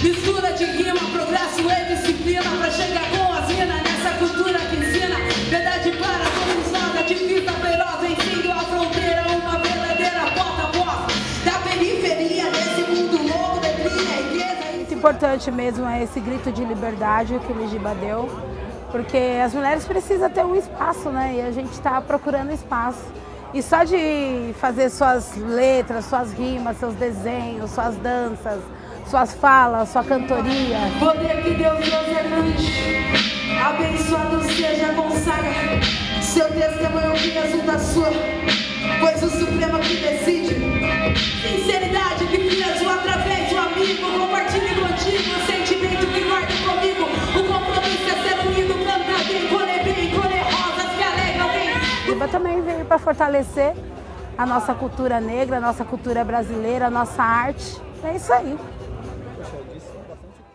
Mistura de rima, progresso e disciplina pra chegar com as minas nessa cultura que ensina verdade para todos nós, a divisa feroz vencendo a fronteira, uma verdadeira porta-voz da periferia desse mundo louco, declina a riqueza. Muito importante mesmo é esse grito de liberdade que o Ligiba deu, porque as mulheres precisam ter um espaço, né? E a gente está procurando espaço. E só de fazer suas letras, suas rimas, seus desenhos, suas danças, suas falas, sua cantoria. Poder que Deus nos emite, abençoado seja a consagra, seu testemunho que resulta sua, pois o Supremo que decide. Sinceridade que fiz através do amigo, compartilhe contigo o sentimento que guardo comigo. O compromisso é ser unido, cantar bem, colher rosas que alegram bem. Ligiba também veio para fortalecer a nossa cultura negra, a nossa cultura brasileira, a nossa arte. É isso aí. Poxa, eu disse bastante